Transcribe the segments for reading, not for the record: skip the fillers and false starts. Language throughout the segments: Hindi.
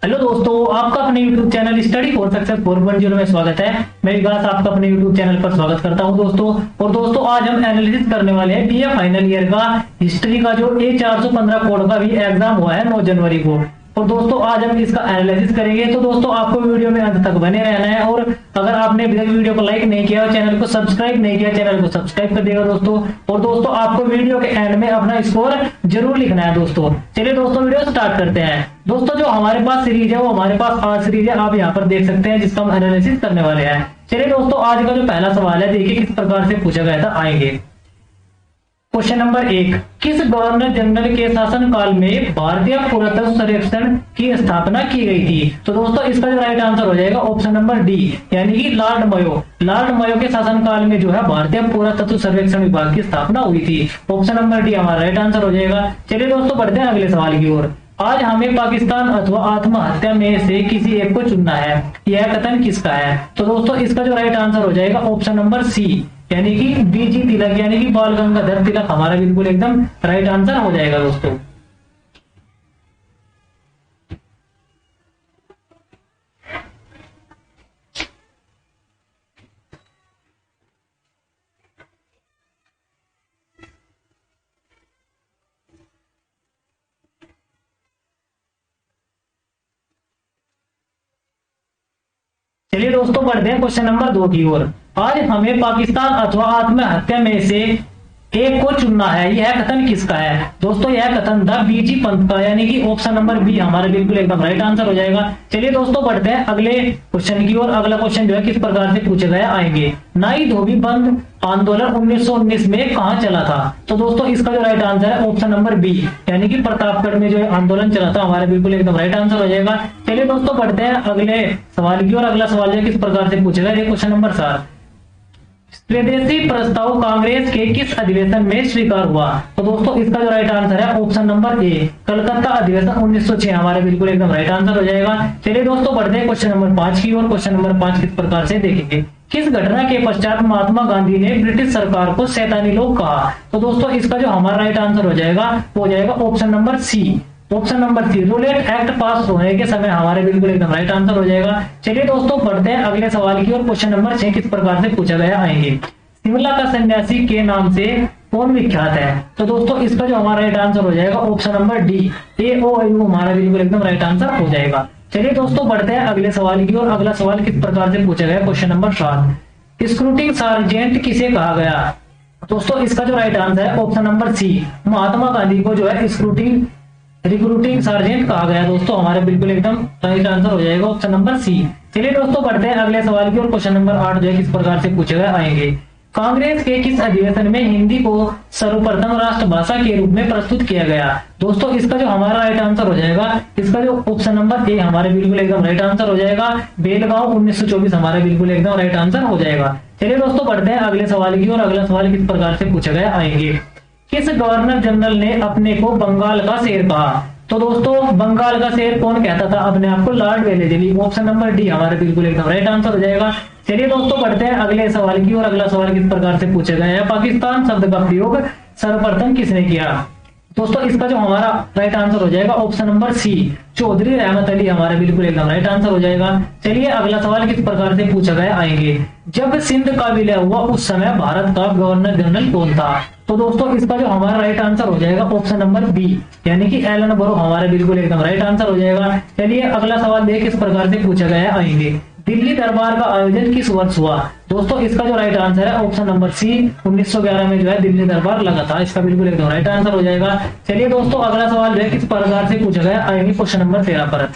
हेलो दोस्तों, आपका अपने YouTube channel study for success 4.0 में स्वागत है। मैं विकास आपका अपने YouTube चैनल पर स्वागत करता हूं दोस्तों। और दोस्तों, आज हम एनालिसिस करने वाले हैं बीए फाइनल ईयर का हिस्ट्री का जो A415 कोड का भी एग्जाम हुआ है 9 जनवरी को। और दोस्तों, आज हम इसका एनालिसिस करेंगे। तो दोस्तों, आपको वीडियो में अंत तक बने रहना है। और अगर आपने अभी तक वीडियो को लाइक नहीं किया और चैनल को सब्सक्राइब नहीं किया, चैनल को सब्सक्राइब कर देगा दोस्तों। और दोस्तों, आपको वीडियो के एंड में अपना स्कोर जरूर लिखना है दोस्तों। चलिए दोस्तों, वीडियो स्टार्ट करते हैं। दोस्तों, जो हमारे पास सीरीज है वो हमारे पास आज सीरीज है, आप यहाँ पर देख सकते हैं, जिसका हम एनालिसिस करने वाले हैं। चलिए दोस्तों, आज का जो पहला सवाल है, देखिए किस प्रकार से पूछा गया था। आएंगे क्वेश्चन नंबर 1, किस गवर्नर जनरल के शासन काल में भारतीय पुरातत्व सर्वेक्षण की स्थापना की गई थी? तो दोस्तों, इसका जो राइट आंसर हो जाएगा ऑप्शन नंबर डी, यानी कि लॉर्ड मयो। लॉर्ड मयो के शासन काल में जो है भारतीय पुरातत्व सर्वेक्षण विभाग की स्थापना हुई थी। ऑप्शन नंबर डी हमारा राइट आंसर हो जाएगा। चलिए दोस्तों, बढ़ते हैं अगले सवाल की ओर। आज हमें पाकिस्तान अथवा आत्महत्या में से किसी एक को चुनना है, यह कथन किसका है? तो दोस्तों, इसका जो राइट आंसर हो जाएगा ऑप्शन नंबर सी, यानी कि बीजी तिलक, यानी कि बाल गंगाधर तिलक हमारा बिल्कुल एकदम राइट आंसर हो जाएगा दोस्तों। चलिए दोस्तों, बढ़ते हैं क्वेश्चन नंबर 2 की ओर। आज हमें पाकिस्तान अथवा आत्महत्या में से एक को चुनना है, यह कथन किसका है? दोस्तों, यह कथन था बीजी पंत का, यानी कि ऑप्शन नंबर बी हमारा बिल्कुल एकदम राइट आंसर हो जाएगा। चलिए दोस्तों, बढ़ते हैं अगले क्वेश्चन की ओर। अगला क्वेश्चन जो है किस प्रकार से पूछे गए आएंगे। नाई धोबी बंद आंदोलन 1919 में कहां चला था? तो दोस्तों, इसका जो राइट आंसर है ऑप्शन नंबर बी, यानी कि प्रतापगढ़ में जो आंदोलन चला था, हमारा बिल्कुल एकदम राइट आंसर हो जाएगा। चलिए दोस्तों, बढ़ते हैं अगले सवाल की ओर। अगला सवाल जो है किस प्रकार से पूछेगा, क्वेश्चन नंबर 7, स्वदेशी प्रस्ताव कांग्रेस के किस अधिवेशन में स्वीकार हुआ? तो दोस्तों, इसका जो राइट आंसर है ऑप्शन नंबर ए, कलकत्ता अधिवेशन 1906 हमारे बिल्कुल एकदम राइट आंसर हो जाएगा। चलिए दोस्तों, बढ़ते हैं क्वेश्चन नंबर 5 की ओर। क्वेश्चन नंबर 5 किस प्रकार से देखेंगे। किस घटना के पश्चात महात्मा गांधी ने ब्रिटिश सरकार को शैतानी लोग कहा? तो दोस्तों, इसका जो हमारा राइट आंसर हो जाएगा वो हो जाएगा option number C, option number C, रूलेट एक्ट पास होने के समय हमारे बिल्कुल एकदम राइट आंसर हो जाएगा। चलिए दोस्तों, बढ़ते हैं अगले सवाल की ओर। क्वेश्चन नंबर 6 किस प्रकार से पूछा गया आएंगे। शिमला का सन्यासी के नाम से कौन विख्यात है? तो दोस्तों, इसका जो हमारा राइट आंसर हो जाएगा ऑप्शन नंबर डी, AOU हमारा बिल्कुल एकदम राइट आंसर हो जाएगा। चलिए दोस्तों, बढ़ते हैं अगले सवाल की ओर। अगला सवाल किस प्रकार से पूछा गया, क्वेश्चन नंबर 7, स्क्रूटिंग सार्जेंट किसे कहा गया? दोस्तों, इसका जो राइट आंसर है ऑप्शन नंबर सी, महात्मा गांधी को जो है स्क्रूटिंग रिक्रूटिंग सार्जेंट कहा गया। दोस्तों, हमारे बिल्कुल एकदम राइट आंसर हो जाएगा ऑप्शन नंबर सी। चलिए दोस्तों, बढ़ते हैं अगले सवाल की ओर। क्वेश्चन नंबर 8 जो है किस प्रकार से पूछे गए आएंगे। कांग्रेस के किस अधिवेशन में हिंदी को सर्वप्रथम राष्ट्रभाषा के रूप में प्रस्तुत किया गया? दोस्तों, इसका जो हमारा राइट आंसर हो जाएगा, इसका जो ऑप्शन नंबर ए हमारे बिल्कुल एकदम राइट आंसर हो जाएगा, बेलगांव 1924 हमारे बिल्कुल एकदम राइट आंसर हो जाएगा। चलिए दोस्तों, बढ़ते हैं अगले सवाल की ओर। अगला सवाल किस प्रकार से पूछा गया आएंगे। किस गवर्नर जनरल ने अपने को बंगाल का शेर कहा? तो दोस्तों, बंगाल का शेर कौन कहता था अपने आप को? Lord Wellesley, option number D हमारे बिल्कुल एकदम राइट आंसर हो जाएगा। चलिए दोस्तों, बढ़ते हैं अगले सवाल की ओर। अगला सवाल किस प्रकार से पूछे गए हैं। पाकिस्तान शब्द का प्रयोग सर्वप्रथम किसने किया? दोस्तों, इसका जो हमारा राइट आंसर हो जाएगा ऑप्शन नंबर सी, चौधरी रहमत अली हमारा बिल्कुल एकदम राइट आंसर हो जाएगा। चलिए अगला सवाल किस प्रकार से पूछा गया आएंगे। जब सिंध का विलय हुआ उस समय भारत का गवर्नर जनरल कौन था? तो दोस्तों, इसका जो हमारा राइट आंसर हो जाएगा ऑप्शन नंबर बी, यानी कि एलन बरो हमारा बिल्कुल एकदम राइट आंसर हो जाएगा। चलिए अगला सवाल देखिए किस प्रकार से पूछा गया आएंगे। दिल्ली दरबार का आयोजन किस वर्ष हुआ? दोस्तों, इसका जो राइट आंसर है ऑप्शन नंबर सी, 1911 में जो है दिल्ली दरबार लगा था। इसका बिल्कुल एकदम राइट आंसर हो जाएगा। चलिए दोस्तों, अगला सवाल जो है किस प्रकार से पूछा गया आएंगे। क्वेश्चन नंबर 13 पर,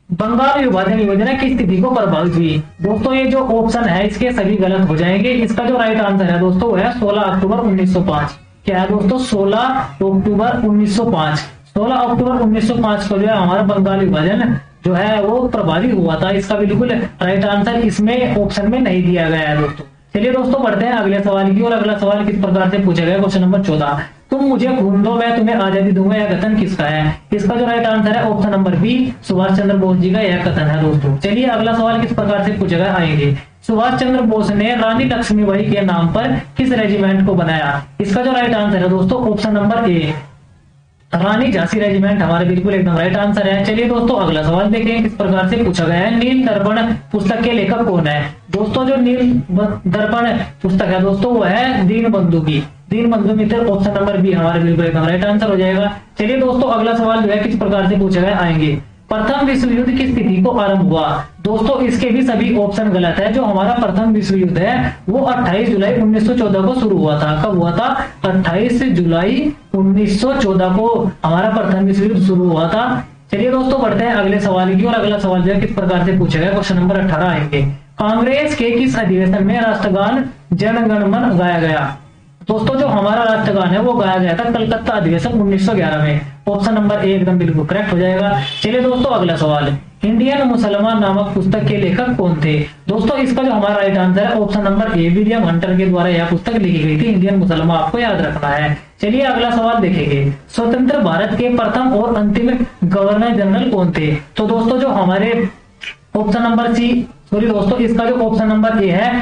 बंगाल विभाजन योजना की स्थिति को प्रभावित हुई? दोस्तों, ये जो ऑप्शन है इसके सभी गलत हो जाएंगे। इसका जो राइट आंसर है दोस्तों वो है 16 अक्टूबर 1905। क्या है दोस्तों? 16 अक्टूबर 1905। 16 अक्टूबर 1905 को जो है हमारा बंगाल विभाजन जो है वो प्रभावित हुआ था। इसका बिल्कुल राइट आंसर इसमें ऑप्शन में नहीं दिया गया है दोस्तों। चलिए दोस्तों, बढ़ते हैं अगले सवाल की और अगला सवाल किस प्रकार से पूछा गया। क्वेश्चन नंबर 14, तुम मुझे खून दो मैं तुम्हें आजादी दूंगा, यह कथन किसका है? इसका जो राइट आंसर है option number B, Subhash Chandra Bose ji का यह कथन है दोस्तों। चलिए अगला सवाल किस प्रकार से पूछा गया आएंगे। सुभाष चंद्र बोस ने रानी लक्ष्मीबाई के नाम पर किस रेजिमेंट को बनाया? इसका जो राइट आंसर है दोस्तों ऑप्शन नंबर ए, रानी झांसी रेजिमेंट हमारे बिल्कुल एकदम राइट आंसर है। चलिए दोस्तों अगला सवाल देखें किस प्रकार से पूछा गया है। नील दर्पण पुस्तक के लेखक कौन है? दोस्तों जो नील दर्पण पुस्तक है दोस्तों वो है दीनबंधु की, दीनबंधु मित्र, ऑप्शन नंबर बी हमारे बिल्कुल एकदम राइट आंसर हो जाएगा। चलिए दोस्तों अगला सवाल जो है किस प्रकार से पूछा गया आएंगे। प्रथम विश्व युद्ध किस तिथि को आरंभ हुआ? दोस्तों इसके भी सभी ऑप्शन गलत है। जो हमारा प्रथम विश्व युद्ध है वो 28 जुलाई 1914 को शुरू हुआ था। कब हुआ था? 28 जुलाई 1914 को हमारा प्रथम विश्व युद्ध शुरू हुआ था। चलिए दोस्तों बढ़ते हैं अगले सवाल की और अगला सवाल जो है किस प्रकार से पूछा गया, क्वेश्चन नंबर 18 आएंगे। कांग्रेस के किस अधिवेशन में राष्ट्रगान जन गण मन गाया गया? दोस्तों जो हमारा राष्ट्रगान है वो गाया गया था कलकत्ता अधिवेशन 1911 में। ऑप्शन नंबर ए एकदम बिल्कुल करेक्ट हो जाएगा। चलिए दोस्तों अगला सवाल, इंडियन मुसलमान नामक पुस्तक के लेखक कौन थे? दोस्तों इसका जो हमारा राइट आंसर है ऑप्शन नंबर ए, विलियम हंटर के द्वारा यह पुस्तक लिखी गई थी इंडियन मुसलमान, आपको याद रखना है। चलिए अगला सवाल देखेंगे, स्वतंत्र भारत के प्रथम और अंतिम गवर्नर जनरल कौन थे? तो दोस्तों जो हमारे ऑप्शन नंबर सी, सॉरी दोस्तों इसका जो ऑप्शन नंबर ए है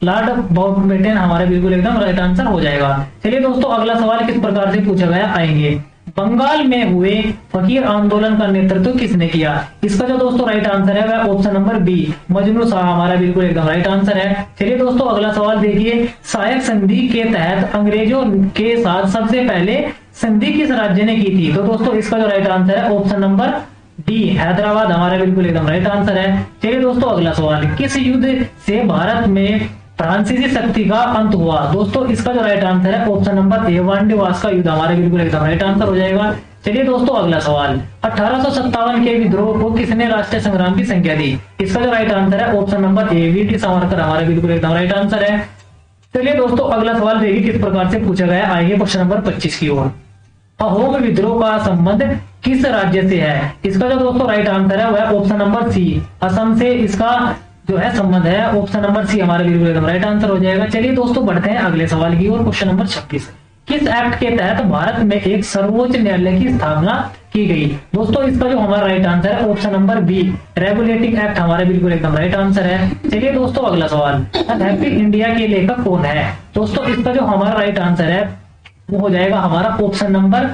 लॉर्ड माउंटबेटन हमारा बिल्कुल एकदम राइट आंसर हो जाएगा। चलिए दोस्तों अगला सवाल किस प्रकार से पूछा गया आएंगे। बंगाल में हुए फकीर आंदोलन का नेतृत्व किसने किया? इसका जो दोस्तों राइट आंसर है वह option number B, Majnu Shah हमारा बिल्कुल एकदम राइट आंसर है। चलिए दोस्तों अगला सवाल देखिए, सहायक संधि के तहत अंग्रेजों के साथ सबसे पहले संधि किस राज्य ने की थी? तो दोस्तों इसका जो राइट आंसर है ऑप्शन नंबर डी, हैदराबाद हमारा बिल्कुल एकदम राइट आंसर है। चलिए दोस्तों अगला सवाल, किस युद्ध से भारत में फ्रांसीसी शक्ति का अंत हुआ? दोस्तों इसका जो राइट आंसर है ऑप्शन नंबर ए, वांडीवास का युद्ध हमारे बिल्कुल एकदम राइट आंसर हो जाएगा। चलिए दोस्तों अगला सवाल, 1857 के विद्रोह को किसने राष्ट्रीय संग्राम की संज्ञा दी? इसका जो राइट आंसर है ऑप्शन नंबर ए, वीटी सावरकर हमारे बिल्कुल एकदम राइट आंसर है। चलिए दोस्तों अगला सवाल देखिए किस प्रकार से पूछा गया आइए क्वेश्चन नंबर 25 की ओर। अहोम विद्रोह का संबंध किस राज्य से है? इसका जो दोस्तों राइट आंसर है वह ऑप्शन नंबर सी, असम से इसका जो है संबंध है। ऑप्शन नंबर सी हमारे बिल्कुल एकदम राइट आंसर हो जाएगा। चलिए दोस्तों बढ़ते हैं अगले सवाल की ओर, क्वेश्चन नंबर 26, किस एक्ट के तहत भारत में एक सर्वोच्च न्यायालय की स्थापना की गई? दोस्तों इसका जो हमारा राइट आंसर है option number B, regulating act हमारे बिल्कुल एकदम राइट आंसर है। चलिए दोस्तों अगला सवाल, हैप्पी इंडिया के लेखक कौन है? दोस्तों इसका जो हमारा राइट आंसर है वो हो जाएगा हमारा ऑप्शन नंबर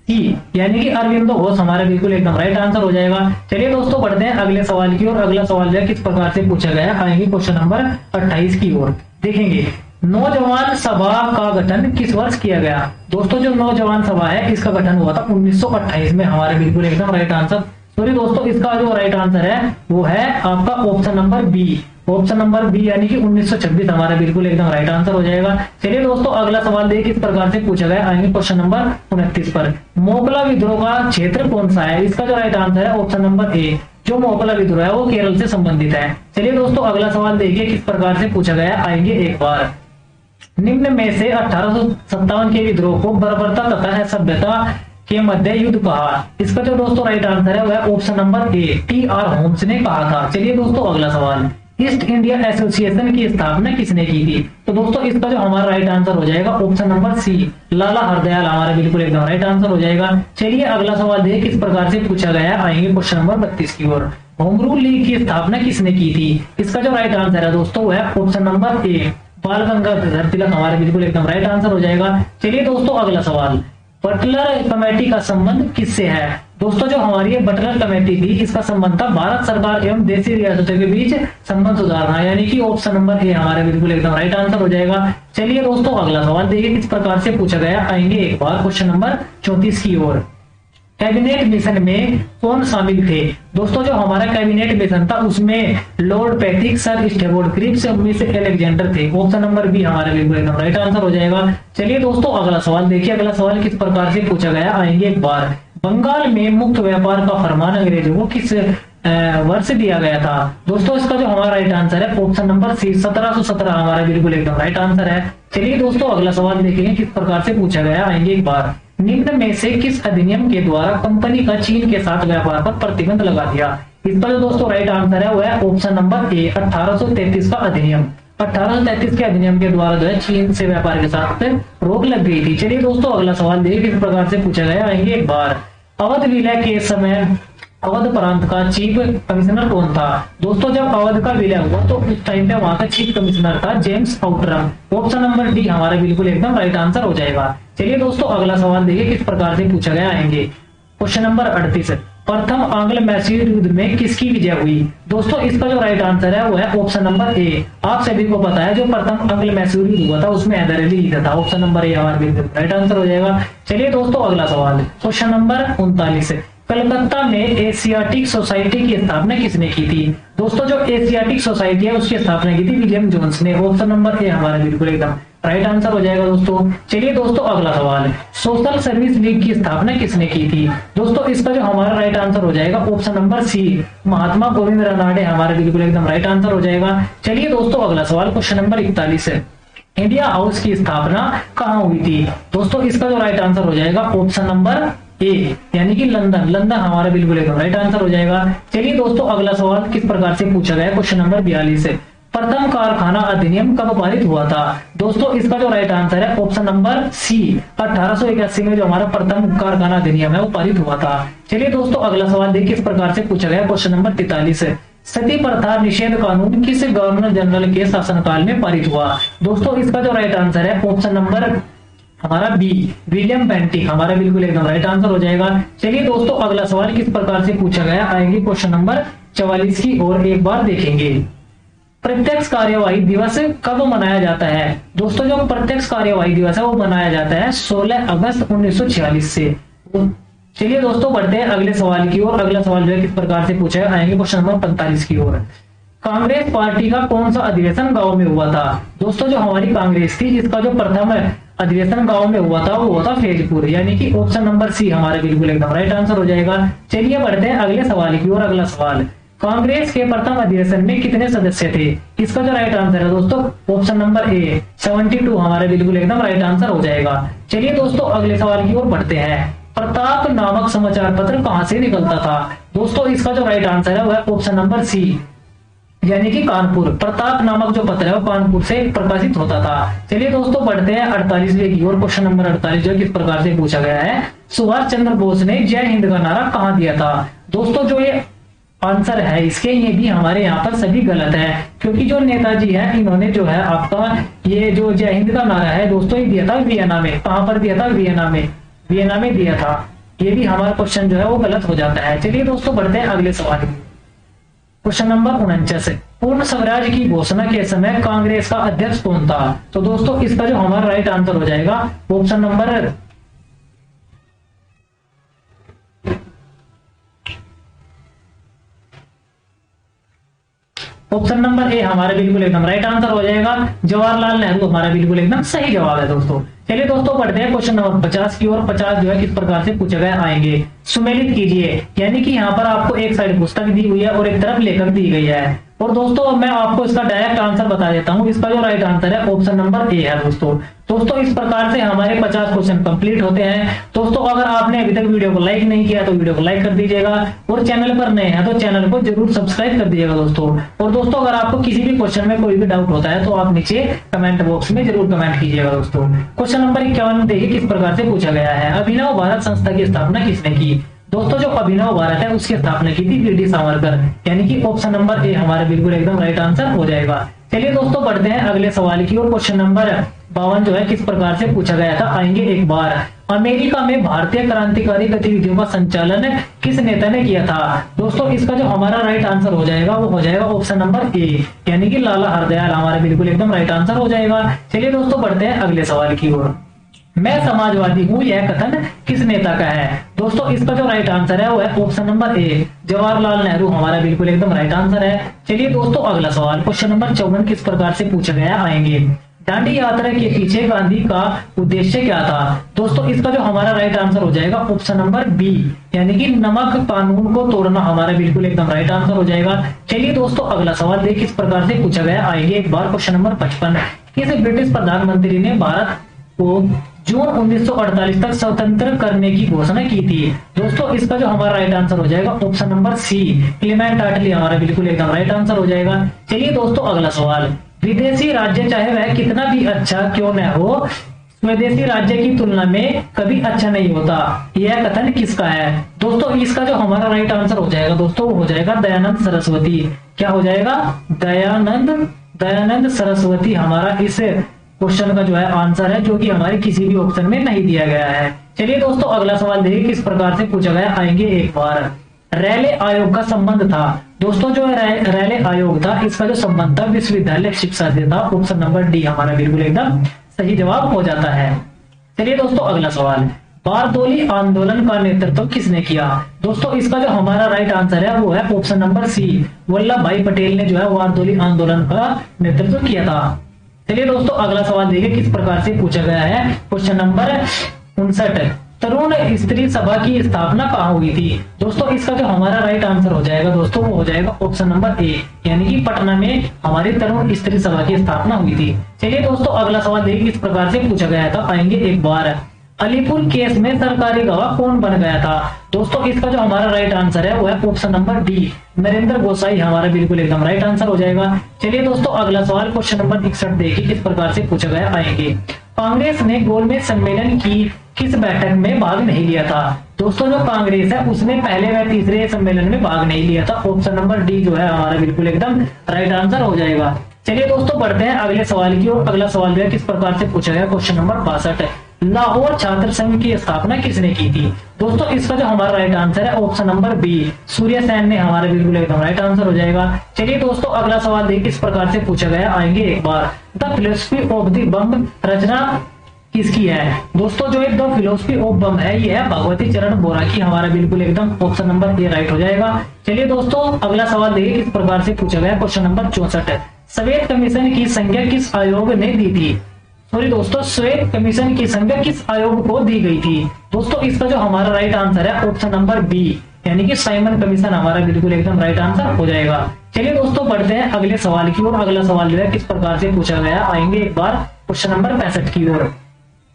सी, यानी कि अरविंदो घोष हमारा बिल्कुल एकदम राइट आंसर हो जाएगा। चलिए दोस्तों बढ़ते हैं अगले सवाल की ओर। अगला सवाल जो है किस प्रकार से पूछा गया आएंगे क्वेश्चन नंबर 28 की ओर देखेंगे। नौजवान सभा का गठन किस वर्ष किया गया? दोस्तों जो नौजवान सभा है इसका गठन हुआ था 1928 में हमारे बिल्कुल एकदम राइट आंसर। सॉरी दोस्तों इसका जो राइट आंसर है वो है आपका option number B, option number B यानी कि 1926 हमारा बिल्कुल एकदम राइट आंसर हो जाएगा। चलिए दोस्तों अगला सवाल देखिए किस प्रकार से पूछा गया आएंगे क्वेश्चन नंबर 29 पर। मोकला विद्रोह का क्षेत्र कौन सा है? इसका जो राइट आंसर है ऑप्शन नंबर ए, जो मोकला विद्रोह है वो केरल से संबंधित है। चलिए दोस्तों अगला सवाल देखिए किस प्रकार से पूछा गया आएंगे एक बार। निम्न में से 1857 के विद्रोह को बर्बरता तथा असभ्यता के मध्य युद्ध कहा? इसका जो दोस्तों राइट आंसर है वह option number A, T R. Holmes ने कहा था। चलिए दोस्तों अगला सवाल, ईस्ट इंडिया एसोसिएशन की स्थापना किसने की थी? तो दोस्तों इसका जो हमारा राइट आंसर हो जाएगा ऑप्शन नंबर सी, लाला हरदयाल हमारा बिल्कुल एकदम राइट आंसर हो जाएगा। चलिए अगला सवाल देखिए किस प्रकार से पूछा गया आएंगे क्वेश्चन नंबर 32 की ओर। होम रूल लीग की स्थापना किसने की थी? इसका जो राइट आंसर है दोस्तों वह है ऑप्शन नंबर ए, बाल गंगाधर तिलक हमारे बिल्कुल एकदम राइट आंसर हो जाएगा। चलिए दोस्तों अगला सवाल, बटलर कमेटी का संबंध किससे है? दोस्तों जो हमारी बटलर कमेटी थी इसका संबंध था भारत सरकार एवं देशी रियासतों के बीच संबंध सुधारना, यानी कि ऑप्शन नंबर ए हमारे बिल्कुल एकदम राइट आंसर हो जाएगा। चलिए दोस्तों अगला सवाल देखिए किस प्रकार से पूछा गया आएंगे एक बार क्वेश्चन नंबर 34 की ओर। कैबिनेट मिशन में कौन शामिल थे? दोस्तों जो हमारा कैबिनेट मिशन था उसमें lord Pethick, sir Stafford Cripps, miss Alexander थे। ऑप्शन नंबर बी हमारे बिल्कुल एकदम राइट आंसर हो जाएगा। चलिए दोस्तों अगला सवाल देखिए, अगला सवाल किस प्रकार से पूछा गया आएंगे एक बार। बंगाल में मुक्त व्यापार का फरमान अंग्रेजों को किस वर्ष दिया गया था? दोस्तों इसका जो हमारा राइट आंसर है ऑप्शन नंबर सी, 1717 हमारा बिल्कुल एकदम राइट आंसर है। चलिए दोस्तों अगला सवाल देखेंगे किस प्रकार से पूछा गया आएंगे एक बार। निम्न में से किस अधिनियम के द्वारा कंपनी का चीन के साथ व्यापार पर प्रतिबंध लगा दिया? इसका जो दोस्तों राइट आंसर है वह है ऑप्शन नंबर ए, 1833 का अधिनियम। 1833 के अधिनियम के द्वारा जो है चीन से व्यापार के साथ रोक लग गई थी। चलिए दोस्तों अगला सवाल देखिए किस प्रकार से पूछा गया आएंगे एक बार। अवध विलय के समय अवध प्रांत का चीफ कमिश्नर कौन था? दोस्तों जब अवध का विलय हुआ तो उस टाइम पे वहां का चीफ कमिश्नर था James Outram. Option number D हमारा बिल्कुल एकदम राइट आंसर हो जाएगा। चलिए दोस्तों अगला सवाल देखिए किस प्रकार से पूछा गया आएंगे। क्वेश्चन नंबर 38, प्रथम आंग्ल मैसूर युद्ध में किसकी विजय हुई? दोस्तों इसका जो राइट आंसर है वो है ऑप्शन नंबर ए। आप सभी को पता है जो प्रथम आंग्ल मैसूर युद्ध हुआ था उसमें हैदर अली जीता था। ऑप्शन नंबर ए हमारा बिल्कुल राइट आंसर हो जाएगा। चलिए दोस्तों अगला सवाल, क्वेश्चन नंबर 39, कलकत्ता में एशियाटिक सोसाइटी की स्थापना किसने की थी? दोस्तों जो एशियाटिक सोसाइटी है उसकी स्थापना की थी विलियम जोन्स ने। ऑप्शन नंबर ए हमारा बिल्कुल एकदम राइट आंसर हो जाएगा दोस्तों। चलिए दोस्तों अगला सवाल, सोशल सर्विस लीग की स्थापना किसने की थी? दोस्तों इसका जो हमारा राइट आंसर हो जाएगा ऑप्शन नंबर सी, महात्मा गोविंद रानाडे हमारा बिल्कुल एकदम राइट आंसर हो जाएगा। चलिए दोस्तों अगला सवाल, क्वेश्चन नंबर 41, इंडिया हाउस की स्थापना कहाँ हुई थी? दोस्तों इसका जो राइट आंसर हो जाएगा ऑप्शन नंबर ए, यानी कि लंदन। लंदन हमारा बिल्कुल एकदम राइट आंसर हो जाएगा। चलिए दोस्तों अगला सवाल किस प्रकार से पूछा गया है, क्वेश्चन नंबर 42, प्रथम कारखाना अधिनियम कब पारित हुआ था? दोस्तों इसका जो राइट आंसर है ऑप्शन नंबर सी, 1881 में जो हमारा प्रथम कारखाना अधिनियम है वो पारित हुआ था। चलिए दोस्तों अगला सवाल देखिए किस प्रकार से पूछा गया, क्वेश्चन नंबर 43, सती प्रथा निषेध कानून किस गवर्नर जनरल के शासनकाल में पारित हुआ? दोस्तों इसका जो राइट आंसर है ऑप्शन नंबर हमारा बी, विलियम बेंटिक हमारा बिल्कुल एकदम राइट आंसर हो जाएगा। चलिए दोस्तों अगला सवाल किस प्रकार से पूछा गया आएंगे क्वेश्चन नंबर 44 की ओर एक बार देखेंगे। प्रत्यक्ष कार्यवाही दिवस कब मनाया जाता है? दोस्तों जो प्रत्यक्ष कार्यवाही दिवस है वो मनाया जाता है 16 अगस्त 1946 से। चलिए दोस्तों बढ़ते हैं अगले सवाल की ओर। अगला सवाल जो है किस प्रकार से पूछा है आएंगे क्वेश्चन नंबर 45 की ओर। कांग्रेस पार्टी का कौन सा अधिवेशन गांव में हुआ था? दोस्तों जो हमारी कांग्रेस थी इसका जो प्रथम अधिवेशन गांव में हुआ था वो हुआ था फैजपुर, यानी कि ऑप्शन नंबर सी हमारे बिल्कुल एकदम राइट आंसर हो जाएगा। चलिए बढ़ते हैं अगले सवाल की ओर। अगला सवाल, कांग्रेस के प्रथम अधिवेशन में कितने सदस्य थे? इसका जो राइट आंसर है दोस्तों ऑप्शन नंबर ए, 72 हमारे बिल्कुल एकदम राइट आंसर हो जाएगा। चलिए दोस्तों अगले सवाल की ओर बढ़ते हैं। प्रताप नामक समाचार पत्र कहां से निकलता था? दोस्तों इसका जो राइट आंसर है वह ऑप्शन नंबर सी, यानी कि कानपुर। प्रताप नामक जो पत्र है वो कानपुर से प्रकाशित होता था। चलिए दोस्तों बढ़ते हैं 48वें की ओर। क्वेश्चन नंबर 48 जो किस प्रकार से पूछा गया है, सुभाष चंद्र बोस ने जय हिंद का नारा कहां दिया था? दोस्तों जो ये आंसर है इसके ये भी हमारे यहाँ पर सभी गलत है, क्योंकि जो नेताजी है इन्होंने जो है आपका ये जो जय हिंद का नारा है दोस्तों ये दिया था वियना में। कहां पर दिया था? वियना में, वियना में दिया था। ये भी हमारा क्वेश्चन जो है वो गलत हो जाता है। चलिए दोस्तों बढ़ते हैं अगले सवाल की। क्वेश्चन नंबर 49, पूर्ण स्वराज की घोषणा के समय कांग्रेस का अध्यक्ष कौन था? तो दोस्तों इसका जो हमारा राइट आंसर हो जाएगा ऑप्शन नंबर ए हमारा बिल्कुल एकदम राइट आंसर हो जाएगा। जवाहरलाल नेहरू हमारा बिल्कुल एकदम सही जवाब है दोस्तों। चलिए दोस्तों बढ़ते हैं क्वेश्चन नंबर 50 की ओर। 50 जो है किस प्रकार से पूछे गए आएंगे, सुमेलित कीजिए, यानी कि यहाँ पर आपको एक साइड पुस्तक दी हुई है और एक तरफ लेखक दी गई है। और दोस्तों मैं आपको इसका डायरेक्ट आंसर बता देता हूँ। इसका जो राइट आंसर है ऑप्शन नंबर ए है दोस्तों। दोस्तों इस प्रकार से हमारे 50 क्वेश्चन कंप्लीट होते हैं। दोस्तों अगर आपने अभी तक वीडियो को लाइक नहीं किया तो वीडियो को लाइक कर दीजिएगा, और चैनल पर नए हैं तो चैनल को जरूर सब्सक्राइब कर दीजिएगा दोस्तों। और दोस्तों अगर आपको किसी भी क्वेश्चन में कोई भी डाउट होता है तो आप नीचे कमेंट बॉक्स में जरूर कमेंट कीजिएगा दोस्तों। क्वेश्चन नंबर 51 देखिए किस प्रकार से पूछा गया है, अभिनव भारत संस्था की स्थापना किसने की? दोस्तों जो अभिनव भारत है उसकी स्थापना की थी वी डी सावरकर, यानी कि ऑप्शन नंबर ए हमारे बिल्कुल एकदम राइट आंसर हो जाएगा। चलिए दोस्तों बढ़ते हैं अगले सवाल की ओर। क्वेश्चन नंबर 52 जो है किस प्रकार से पूछा गया था आएंगे एक बार। अमेरिका में भारतीय क्रांतिकारी गतिविधियों का संचालन किस नेता ने किया था? दोस्तों इसका जो हमारा राइट आंसर हो जाएगा वो हो जाएगा ऑप्शन नंबर ए, यानी कि लाला हरदयाल हमारे बिल्कुल एकदम राइट आंसर हो जाएगा। चलिए दोस्तों बढ़ते हैं अगले सवाल की ओर। मैं समाजवादी हूँ यह कथन किस नेता का है? दोस्तों इसका जो राइट आंसर है वो है ऑप्शन नंबर ए, जवाहरलाल नेहरू हमारा बिल्कुल एकदम राइट आंसर है। चलिए दोस्तों अगला सवाल क्वेश्चन नंबर 54 किस प्रकार से पूछा गया आएंगे, दांडी यात्रा के पीछे गांधी का उद्देश्य क्या था? दोस्तों इसका जो हमारा राइट आंसर हो जाएगा ऑप्शन नंबर बी, यानी कि नमक कानून को तोड़ना हमारा बिल्कुल एकदम राइट आंसर हो जाएगा। चलिए दोस्तों अगला सवाल देखिए किस प्रकार से पूछा गया आएंगे एक बार। क्वेश्चन नंबर 55, किस ब्रिटिश प्रधानमंत्री ने भारत को जून 1948 तक स्वतंत्र करने की घोषणा की थी? दोस्तों इसका जो हमारा राइट आंसर हो जाएगा ऑप्शन नंबर सी, क्लेमेंट अटली हमारा बिल्कुल एकदम राइट आंसर हो जाएगा। चलिए दोस्तों अगला सवाल, विदेशी राज्य चाहे वह कितना भी अच्छा क्यों न हो स्वदेशी राज्य की तुलना में कभी अच्छा नहीं होता, यह कथन किसका है? दोस्तों इसका जो हमारा राइट आंसर हो जाएगा दोस्तों वो हो जाएगा दयानंद सरस्वती। क्या हो जाएगा? दयानंद सरस्वती हमारा इस क्वेश्चन का जो है आंसर है, जो कि हमारे किसी भी ऑप्शन में नहीं दिया गया है। चलिए दोस्तों अगला सवाल देखिए किस प्रकार से पूछा गया, आएंगे एक बार। रैले आयोग का संबंध था। दोस्तों जो रैले आयोग था इसका जो संबंध था विश्वविद्यालय शिक्षा से था। ऑप्शन नंबर डी हमारा बिल्कुल एकदम सही जवाब हो जाता है। चलिए दोस्तों अगला सवाल, बारदोली आंदोलन का नेतृत्व किसने किया? दोस्तों इसका जो हमारा राइट आंसर है वो है ऑप्शन नंबर सी, वल्लभ भाई पटेल ने जो है बारदोली आंदोलन का नेतृत्व किया था। चलिए दोस्तों अगला सवाल देखिए किस प्रकार से पूछा गया है। क्वेश्चन नंबर 59, तरुण स्त्री सभा की स्थापना कहाँ हुई थी? दोस्तों इसका जो हमारा राइट आंसर हो जाएगा दोस्तों वो हो जाएगा ऑप्शन नंबर ए, यानी कि पटना में हमारी तरुण स्त्री सभा की स्थापना हुई थी। चलिए दोस्तों अगला सवाल देखिए किस प्रकार से पूछा गया था, आएंगे एक बार। अलीपुर केस में सरकारी गवाह कौन बन गया था? दोस्तों इसका जो हमारा राइट आंसर है वो है ऑप्शन नंबर डी, नरेंद्र गोसाई हमारा बिल्कुल एकदम राइट आंसर हो जाएगा। चलिए दोस्तों अगला सवाल क्वेश्चन नंबर 61 देखिए किस प्रकार से पूछा गया, आएंगे। कांग्रेस ने गोलमेज सम्मेलन की किस बैठक में भाग नहीं लिया था? दोस्तों जो कांग्रेस है उसने पहले व तीसरे सम्मेलन में भाग नहीं लिया था। ऑप्शन नंबर डी जो है हमारा बिल्कुल एकदम राइट आंसर हो जाएगा। चलिए दोस्तों बढ़ते हैं अगले सवाल की ओर। अगला सवाल जो है किस प्रकार से पूछा गया, क्वेश्चन नंबर 62, लाहौर छात्र संघ की स्थापना किसने की थी? दोस्तों इसका जो हमारा राइट आंसर है option number B, Surya Sen ने हमारा बिल्कुल एकदम राइट आंसर हो जाएगा। चलिए दोस्तों अगला सवाल देखिए किस प्रकार से पूछा गया, आएंगे एक बार। द फिलोसफी ऑफ द बम रचना किसकी है? दोस्तों जो द फिलोसफी ऑफ बम है ये है भगवती चरण बोरा की, हमारा बिल्कुल एकदम ऑप्शन नंबर ए राइट हो जाएगा। चलिए दोस्तों अगला सवाल देखिए किस प्रकार से पूछा गया, क्वेश्चन नंबर 64, श्वेत कमीशन की संज्ञा किस आयोग ने दी थी? सॉरी दोस्तों, श्वेत कमीशन की संज्ञा किस आयोग को दी गई थी? दोस्तों इसका जो हमारा राइट आंसर है ऑप्शन नंबर बी, यानी कि साइमन कमीशन हमारा बिल्कुल एकदम राइट आंसर हो जाएगा। चलिए दोस्तों बढ़ते हैं अगले सवाल की ओर। अगला सवाल जो है किस प्रकार से पूछा गया, आएंगे एक बार क्वेश्चन नंबर 65 की ओर।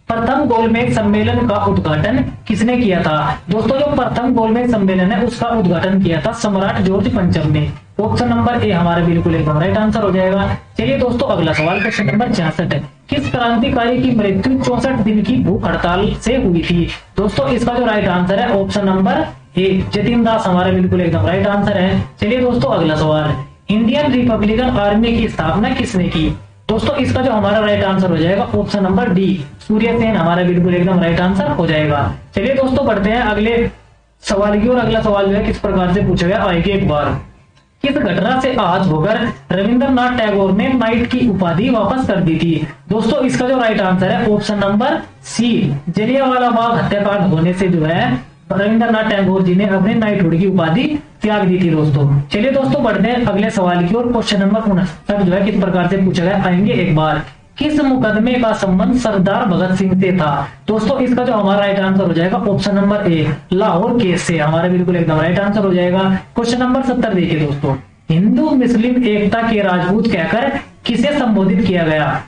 प्रथम गोलमेज सम्मेलन का उद्घाटन किसने किया था? दोस्तों जो प्रथम गोलमेज सम्मेलन है उसका उद्घाटन किया था सम्राट जॉर्ज पंचम ने। ऑप्शन नंबर ए हमारा बिल्कुल एकदम राइट आंसर हो जाएगा। चलिए दोस्तों अगला सवाल क्वेश्चन नंबर 66, किस क्रांतिकारी की मृत्यु 64 दिन की भूख हड़ताल से हुई थी? दोस्तों इसका जो राइट आंसर है ऑप्शन नंबर ए, जतिन दास हमारा बिल्कुल एकदम राइट आंसर है। चलिए दोस्तों अगला सवाल, इंडियन रिपब्लिकन आर्मी की स्थापना किसने की? दोस्तों इसका जो हमारा राइट आंसर हो जाएगा option number D, Surya Sen हमारा बिल्कुल एकदम राइट आंसर हो जाएगा। चलिए दोस्तों बढ़ते हैं अगले सवाल की ओर। अगला सवाल जो है किस प्रकार से पूछा गया, आएगी एक बार। किस घटना से आहत होकर रविंद्रनाथ टैगोर ने नाइट की उपाधि वापस कर दी थी? दोस्तों इसका जो राइट आंसर है ऑप्शन नंबर सी, जलियांवाला बाग हत्याकांड होने से जो है रविंद्रनाथ टैगोर जी ने अपने नाइटहुड की उपाधि त्याग दी थी दोस्तों। चलिए दोस्तों बढ़ते हैं अगले सवाल की ओर। क्वेश्चन नंबर 59 जो है किस प्रकार से पूछा गया, आएंगे एक बार। किस मुकदमे का संबंध सरदार भगत सिंह से था? दोस्तों इसका जो हमारा राइट आंसर हो जाएगा ऑप्शन नंबर ए, लाहौर केस से हमारा बिल्कुल एकदम राइट आंसर हो जाएगा। क्वेश्चन नंबर 70 देखिए दोस्तों, हिंदू मुस्लिम एकता के राजपूत कहकर किसे संबोधित किया गया?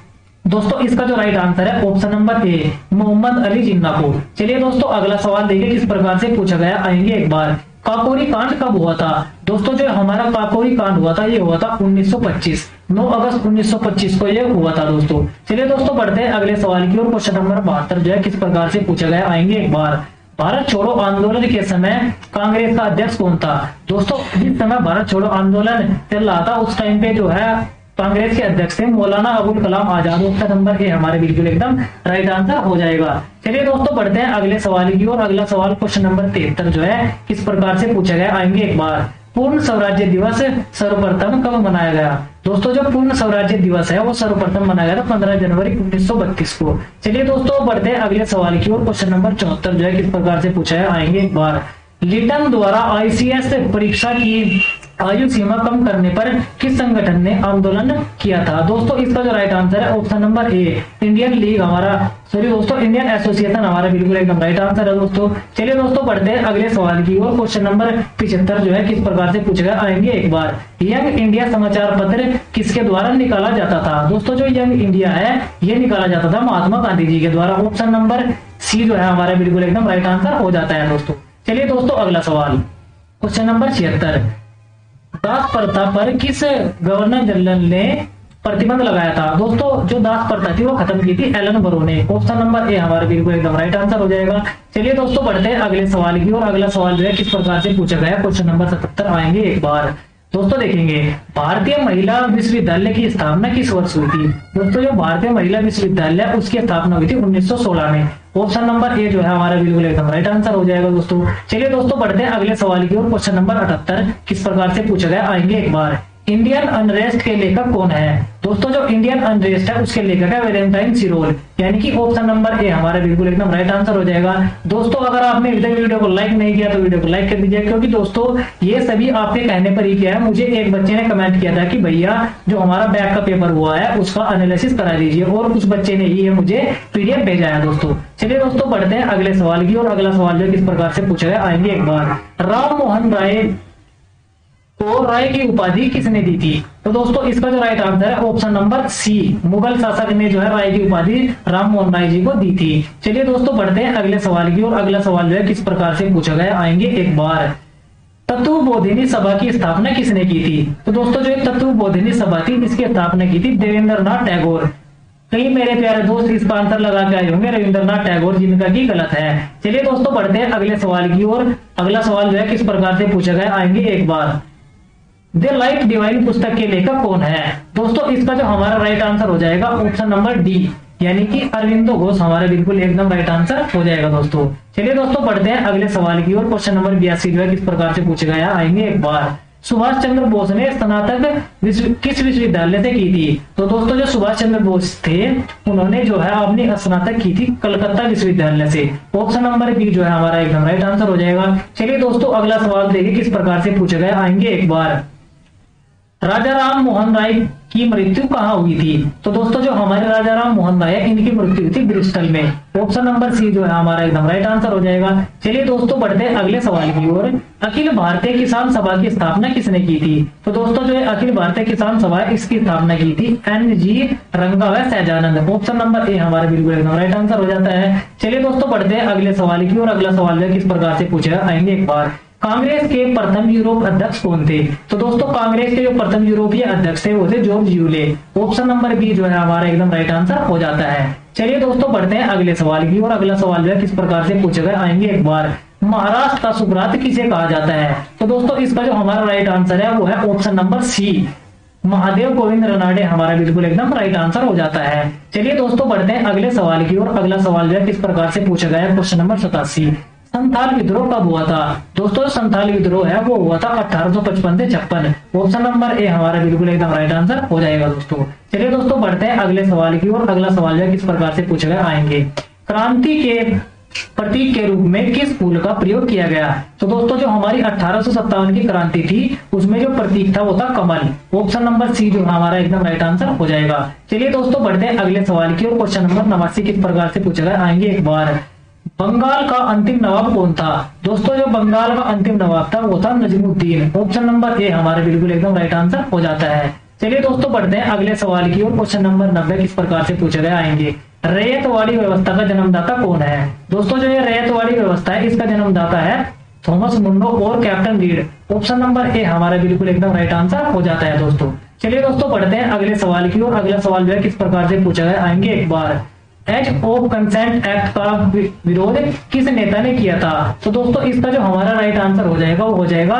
दोस्तों इसका जो राइट आंसर है option number A, Muhammad Ali Jinnah को। चलिए दोस्तों अगला सवाल देखिए किस प्रकार से पूछा गया, आएंगे एक बार। काकोरी कांड कब हुआ था? दोस्तों जो हमारा काकोरी कांड हुआ था ये हुआ था 1925, 9 अगस्त 1925 को ये हुआ था दोस्तों। चलिए दोस्तों बढ़ते हैं अगले सवाल की ओर। क्वेश्चन नंबर 72 जो है किस प्रकार से पूछा गया, आएंगे एक बार। भारत छोड़ो आंदोलन के समय कांग्रेस का अध्यक्ष कौन था? दोस्तों जिस समय भारत छोड़ो आंदोलन चल रहा था उस टाइम पे जो है कांग्रेस के अध्यक्ष थे मौलाना अबुल कलाम आजाद। ऑप्शन नंबर ए हमारे बिल्कुल एकदम राइट आंसर हो जाएगा। चलिए दोस्तों बढ़ते हैं अगले सवाल की ओर। अगला सवाल क्वेश्चन नंबर 73 जो है किस प्रकार से पूछा गया, आएंगे एक बार। पूर्ण स्वराज्य दिवस सर्वप्रथम कब मनाया गया? दोस्तों जो पूर्ण स्वराज्य दिवस है वो सर्वप्रथम मनाया गया था 15 जनवरी 1932 को। चलिए दोस्तों बढ़ते हैं अगले सवाल की ओर। क्वेश्चन नंबर 74 जो है किस प्रकार से पूछा है, आएंगे एक बार। लिटन द्वारा आईसीएस परीक्षा की आयु सीमा कम करने पर किस संगठन ने आंदोलन किया था? दोस्तों इसका जो राइट आंसर है ऑप्शन नंबर ए, इंडियन लीग हमारा इंडियन एसोसिएशन हमारा बिल्कुल एकदम राइट आंसर है दोस्तों। चलिए दोस्तों बढ़ते हैं अगले सवाल की ओर। क्वेश्चन नंबर 75 जो है किस प्रकार से पूछा गया, आएंगे एक बार। यंग इंडिया समाचार पत्र किसके द्वारा निकाला जाता था? दोस्तों जो यंग इंडिया है ये निकाला जाता था महात्मा गांधी जी के द्वारा। ऑप्शन नंबर सी जो है हमारा बिल्कुल एकदम राइट आंसर हो जाता है दोस्तों। चलिए दोस्तों अगला सवाल क्वेश्चन नंबर 76, दास प्रथा पर किस गवर्नर जनरल ने प्रतिबंध लगाया था। दोस्तों जो दास प्रथा थी वो खत्म की थी एलन बरो ने। ऑप्शन नंबर ए हमारा बिल्कुल एकदम राइट आंसर हो जाएगा। चलिए दोस्तों बढ़ते हैं अगले सवाल की, और अगला सवाल जो है किस प्रकार से पूछा गया है, क्वेश्चन नंबर 77 आएंगे एक बार। दोस्तों देखेंगे भारतीय महिला विश्वविद्यालय की स्थापना किस वर्ष हुई थी। दोस्तों जो भारतीय महिला विश्वविद्यालय उसकी स्थापना हुई थी 1916 में। ऑप्शन नंबर ए जो है हमारा बिल्कुल एकदम राइट आंसर हो जाएगा दोस्तों। चलिए दोस्तों बढ़ते हैं अगले सवाल की, और क्वेश्चन नंबर 78 किस प्रकार से पूछा गया आएंगे एक बार। इंडियन अनरेस्ट के लेखक कौन है। दोस्तों जो इंडियन अनरेस्ट है उसके लेखक है वैलेंटाइन सिरोल, यानी कि ऑप्शन नंबर ए हमारा बिल्कुल एकदम राइट आंसर हो जाएगा। दोस्तों अगर आपने अभी तक वीडियो को लाइक नहीं किया तो वीडियो को लाइक कर दीजिए, क्योंकि दोस्तों ये सभी आपके कहने पर ही किया है। मुझे एक बच्चे ने कमेंट किया था कि भैया जो हमारा बैक का पेपर हुआ है उसका एनालिसिस करा दीजिए, और उस बच्चे ने ही मुझे पीडीएफ भेजा है दोस्तों। चलिए दोस्तों बढ़ते हैं अगले सवाल की, और अगला सवाल जो किस प्रकार से पूछा गया आएंगे एक बार। राम मोहन राय को राय की उपाधि किसने दी थी। तो दोस्तों इसका जो राइट आंसर है ऑप्शन नंबर सी, मुगल शासक ने जो है राय की उपाधि राम मोहन राय जी को दी थी। चलिए दोस्तों बढ़ते हैं अगले सवाल की, और अगला सवाल जो है किस प्रकार से पूछा गया आएंगे एक बार। तत्वबोधिनी सभा की स्थापना किसने की थी। तो दोस्तों जो तत्वबोधिनी सभा थी इसकी स्थापना की थी देवेंद्रनाथ टैगोर। कई मेरे प्यारे दोस्त इसका आंसर लगा के आए होंगे रविंद्रनाथ टैगोर, जिनका की गलत है। चलिए दोस्तों बढ़ते हैं अगले सवाल की, और अगला सवाल जो है किस प्रकार से पूछा गया आएंगे एक बार। द लाइफ डिवाइन पुस्तक के लेखक कौन है। दोस्तों इसका जो हमारा राइट आंसर हो जाएगा ऑप्शन नंबर डी, यानी कि अरविंदो घोष हमारा बिल्कुल एकदम राइट आंसर हो जाएगा दोस्तों। चलिए दोस्तों बढ़ते हैं अगले सवाल की, और क्वेश्चन नंबर 82 जो है किस प्रकार से पूछा गया आएंगे एक बार। सुभाष चंद्र बोस ने स्नातक किस विश्वविद्यालय से की थी। तो दोस्तों जो सुभाष चंद्र बोस थे उन्होंने जो है अपनी स्नातक की थी कलकत्ता विश्वविद्यालय से। ऑप्शन नंबर बी जो है हमारा एकदम राइट आंसर हो जाएगा। चलिए दोस्तों अगला सवाल देखिए किस प्रकार से पूछा गया आएंगे एक बार। राजा राम मोहन राय की मृत्यु कहाँ हुई थी। तो दोस्तों जो हमारे राजा राम मोहन राय है इनकी मृत्यु हुई थी ब्रिस्टल में। ऑप्शन नंबर सी जो है हमारा एकदम राइट आंसर हो जाएगा। चलिए दोस्तों बढ़ते हैं अगले सवाल की ओर। अखिल भारतीय किसान सभा की स्थापना किसने की थी। तो दोस्तों जो है अखिल भारतीय किसान सभा है इसकी स्थापना की थी NG रंगा व सहजानंद। ऑप्शन नंबर ए हमारा बिल्कुल एकदम राइट आंसर हो जाता है। चलिए दोस्तों बढ़ते हैं अगले सवाल की, और अगला सवाल किस प्रकार से पूछा आएंगे एक बार। कांग्रेस के प्रथम यूरोप अध्यक्ष कौन थे। तो दोस्तों कांग्रेस के जो प्रथम यूरोपीय अध्यक्ष थे वो थे George Yule. Option number B जो है हमारा एकदम राइट आंसर हो जाता है। चलिए दोस्तों बढ़ते हैं अगले सवाल की, और अगला सवाल जो है किस प्रकार से पूछे गए आएंगे एक बार। महाराष्ट्र का सुकरात किसे कहा जाता है। तो दोस्तों इसका जो हमारा राइट आंसर है वो है option number C, Mahadev Govind Ranade हमारा बिल्कुल एकदम राइट आंसर हो जाता है। चलिए दोस्तों बढ़ते हैं अगले सवाल की, और अगला सवाल जो है किस प्रकार से पूछा गया है क्वेश्चन नंबर 87। संथाल विद्रोह कब हुआ था। दोस्तों संथाल विद्रोह है वो हुआ था 1855 से 56। ऑप्शन नंबर ए हमारा बिल्कुल एकदम राइट आंसर हो जाएगा दोस्तों। चलिए दोस्तों बढ़ते हैं अगले सवाल की, और अगला सवाल जो है किस प्रकार से पूछा गया आएंगे। क्रांति के प्रतीक के रूप में किस फूल का प्रयोग किया गया। तो दोस्तों जो हमारी 1857 की क्रांति थी उसमें जो प्रतीक था वो था कमल। ऑप्शन नंबर सी जो हमारा एकदम राइट आंसर हो जाएगा। चलिए दोस्तों बढ़ते हैं अगले सवाल की, और क्वेश्चन नंबर 89 किस प्रकार से पूछा गया आएंगे एक बार। बंगाल का अंतिम नवाब कौन था। दोस्तों जो बंगाल का अंतिम नवाब था वो था नजमुद्दीन। ऑप्शन नंबर ए हमारे बिल्कुल एकदम राइट आंसर हो जाता है। चलिए दोस्तों बढ़ते हैं अगले सवाल की, और क्वेश्चन नंबर 90 किस प्रकार से पूछा गया आएंगे। रैयतवाड़ी व्यवस्था का जन्मदाता कौन है। दोस्तों जो ये रैयतवाड़ी व्यवस्था है इसका जन्मदाता है थॉमस मुंडो और कैप्टन रीड। ऑप्शन नंबर ए हमारा बिल्कुल एकदम राइट आंसर हो जाता है दोस्तों। चलिए दोस्तों बढ़ते हैं अगले सवाल की, और अगला सवाल जो है किस प्रकार से पूछा गया आएंगे एक बार। एज ऑफ कंसेंट एक्ट का विरोध किस नेता ने किया था। तो दोस्तों इसका जो हमारा राइट आंसर हो जाएगा वो हो जाएगा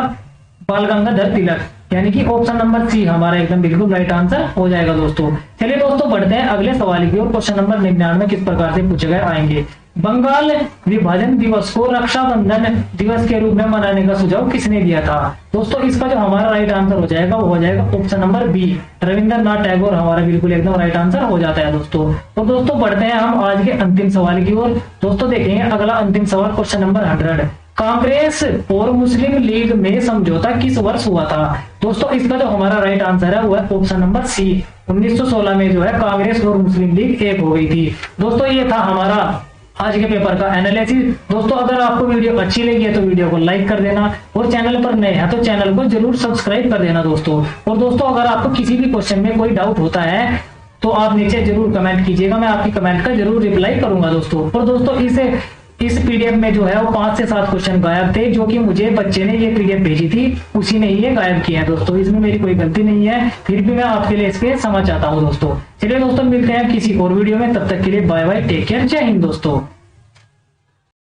बाल गंगाधर तिलक, यानी कि ऑप्शन नंबर सी हमारा एकदम बिल्कुल राइट आंसर हो जाएगा दोस्तों। चलिए दोस्तों बढ़ते हैं अगले सवाल की, और क्वेश्चन नंबर 99 किस प्रकार से पूछे गए आएंगे। बंगाल विभाजन दिवस को रक्षाबंधन दिवस के रूप में मनाने का सुझाव किसने दिया था। दोस्तों इसका जो हमारा राइट आंसर हो जाएगा वो हो जाएगा option number B, Rabindranath Tagore हमारा बिल्कुल एकदम राइट आंसर हो जाता है दोस्तों। तो दोस्तों बढ़ते हैं हम आज के अंतिम सवाल की ओर। दोस्तों देखेंगे अगला अंतिम सवाल क्वेश्चन नंबर 100। कांग्रेस और मुस्लिम लीग में समझौता किस वर्ष हुआ था। दोस्तों इसका जो हमारा राइट आंसर है वो है ऑप्शन नंबर सी, 1916 में जो है कांग्रेस और मुस्लिम लीग एक हो गई थी। दोस्तों ये था हमारा आज के पेपर का एनालिसिस। दोस्तों अगर आपको वीडियो अच्छी लगी है तो वीडियो को लाइक कर देना, और चैनल पर नए हैं तो चैनल को जरूर सब्सक्राइब कर देना दोस्तों। और दोस्तों अगर आपको किसी भी क्वेश्चन में कोई डाउट होता है तो आप नीचे जरूर कमेंट कीजिएगा, मैं आपकी कमेंट का जरूर रिप्लाई करूंगा दोस्तों। और दोस्तों इस इस पीडीएफ में जो है वो 5 से 7 क्वेश्चन गायब थे, जो कि मुझे बच्चे ने ये पीडीएफ भेजी थी, उसी ने ये गायब किया है दोस्तों। इसमें मेरी कोई गलती नहीं है, फिर भी मैं आपके लिए इसके समझ चाहता हूँ दोस्तों। चलिए दोस्तों, मिलते हैं किसी और वीडियो में, तब तक के लिए बाय बाय, टेक केयर, जय हिंद दोस्तों।